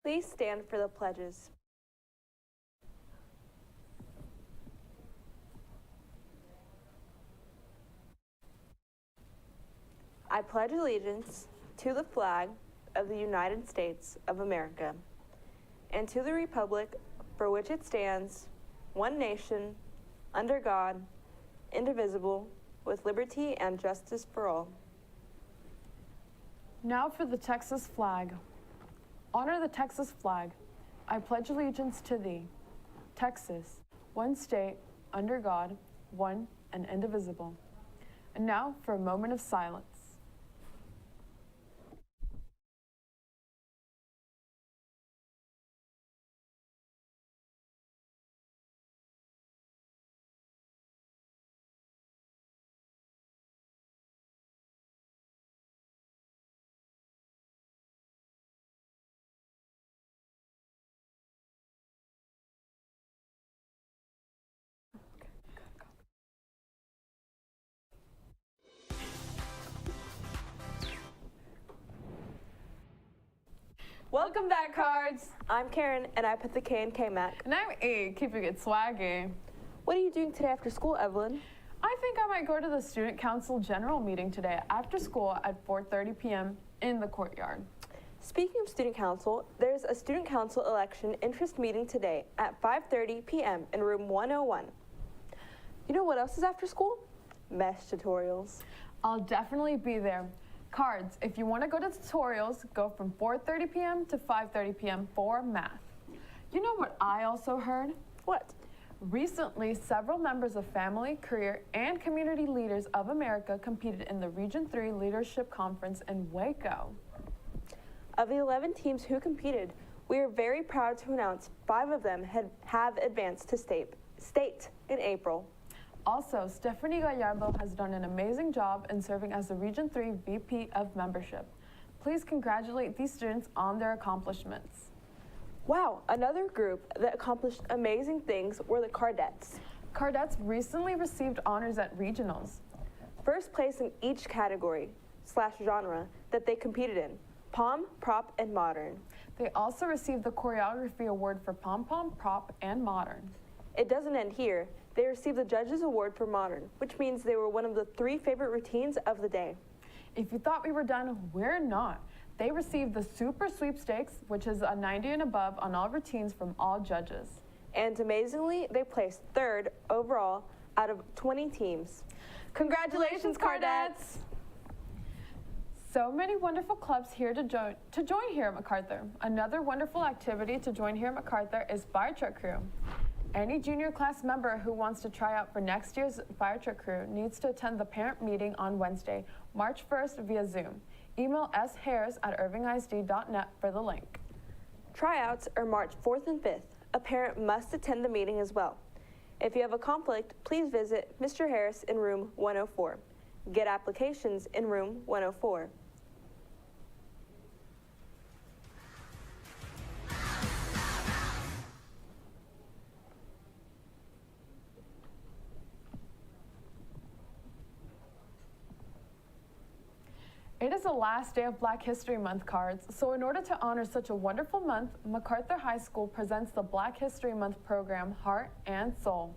Please stand for the pledges. I pledge allegiance to the flag of the United States of America and to the republic for which it stands, one nation, under God, indivisible, with liberty and justice for all. Now for the Texas flag. Honor the Texas flag. I pledge allegiance to thee, Texas, one state, under God, one and indivisible. And now for a moment of silence. Welcome back, Cards. I'm Karen, and I put the K in K-Mac. And I'm E, keeping it swaggy. What are you doing today after school, Evelyn? I think I might go to the Student Council General Meeting today after school at 4:30 p.m. in the courtyard. Speaking of Student Council, there's a Student Council election interest meeting today at 5:30 p.m. in room 101. You know what else is after school? Mesh tutorials. I'll definitely be there. Cards, if you want to go to tutorials, go from 4:30 p.m. to 5:30 p.m. for math. You know what I also heard? What? Recently, several members of Family, Career, and Community Leaders of America competed in the Region 3 Leadership Conference in Waco. Of the 11 teams who competed, we are very proud to announce 5 of them have advanced to state in April. Also, Stephanie Gallardo has done an amazing job in serving as the Region 3 VP of Membership. Please congratulate these students on their accomplishments. Wow, another group that accomplished amazing things were the Cardettes. Cardettes recently received honors at regionals. First place in each category/genre that they competed in, Pom, Prop, and Modern. They also received the Choreography Award for Pom Pom, Prop, and Modern. It doesn't end here. They received the Judges Award for Modern, which means they were one of the 3 favorite routines of the day. If you thought we were done, we're not. They received the Super Sweepstakes, which is a 90 and above on all routines from all judges. And amazingly, they placed 3rd overall out of 20 teams. Congratulations, Cardettes! So many wonderful clubs here to join here at MacArthur. Another wonderful activity to join here at MacArthur is Fire Truck Crew. Any junior class member who wants to try out for next year's Fire Truck Crew needs to attend the parent meeting on Wednesday, March 1st via Zoom. Email sharris@irvingisd.net for the link. Tryouts are March 4th and 5th. A parent must attend the meeting as well. If you have a conflict, please visit Mr. Harris in room 104. Get applications in room 104. It is the last day of Black History Month, Cards, so in order to honor such a wonderful month, MacArthur High School presents the Black History Month program, Heart and Soul.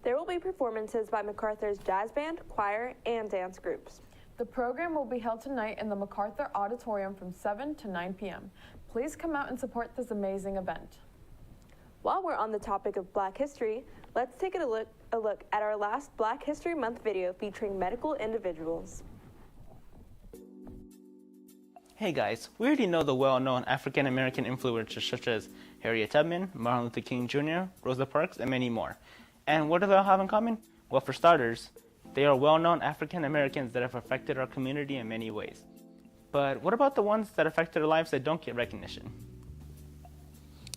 There will be performances by MacArthur's jazz band, choir, and dance groups. The program will be held tonight in the MacArthur Auditorium from 7 to 9 p.m. Please come out and support this amazing event. While we're on the topic of Black history, let's take a look at our last Black History Month video featuring medical individuals. Hey guys, we already know the well-known African-American influencers such as Harriet Tubman, Martin Luther King Jr., Rosa Parks, and many more. And what do they all have in common? Well, for starters, they are well-known African-Americans that have affected our community in many ways. But what about the ones that affected our lives that don't get recognition?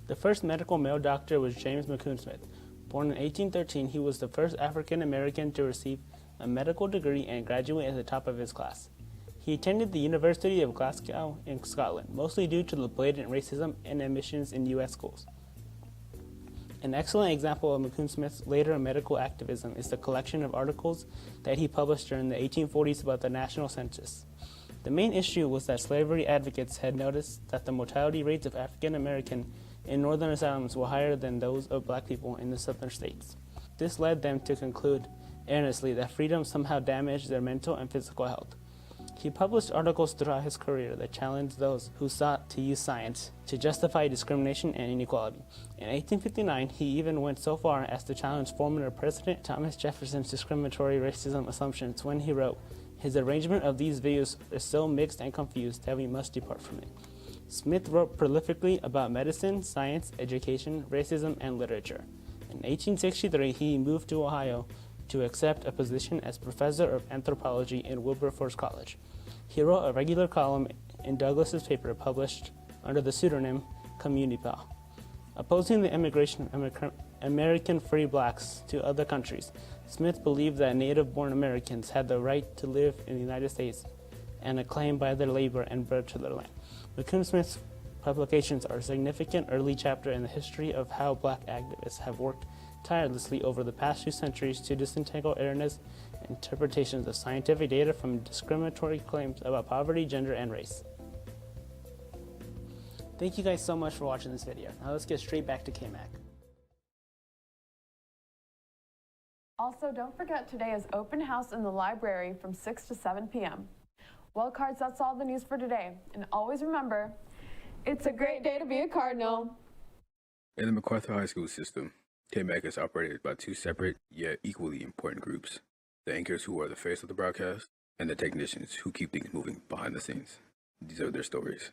The first medical male doctor was James McCune Smith. Born in 1813, he was the first African-American to receive a medical degree and graduate at the top of his class. He attended the University of Glasgow in Scotland, mostly due to the blatant racism and admissions in U.S. schools. An excellent example of McCune Smith's later medical activism is the collection of articles that he published during the 1840s about the national census. The main issue was that slavery advocates had noticed that the mortality rates of African American in northern asylums were higher than those of black people in the southern states. This led them to conclude earnestly that freedom somehow damaged their mental and physical health. He published articles throughout his career that challenged those who sought to use science to justify discrimination and inequality. In 1859, he even went so far as to challenge former President Thomas Jefferson's discriminatory racism assumptions when he wrote, "His arrangement of these views is so mixed and confused that we must depart from it." Smith wrote prolifically about medicine, science, education, racism, and literature. In 1863, he moved to Ohio to accept a position as professor of anthropology in Wilberforce College. He wrote a regular column in Douglas's paper published under the pseudonym Communipaw, opposing the immigration of American free blacks to other countries. Smith believed that native-born Americans had the right to live in the United States and a claim by their labor and birth to their land. McCune-Smith's publications are a significant early chapter in the history of how black activists have worked tirelessly over the past 2 centuries to disentangle erroneous interpretations of scientific data from discriminatory claims about poverty, gender, and race. Thank you guys so much for watching this video. Now let's get straight back to KMAC. Also, don't forget today is open house in the library from 6 to 7 p.m. Well, Cards, that's all the news for today. And always remember, it's a great day to be a Cardinal. In the MacArthur High School system, KMAC is operated by 2 separate yet equally important groups: the anchors, who are the face of the broadcast, and the technicians who keep things moving behind the scenes. These are their stories.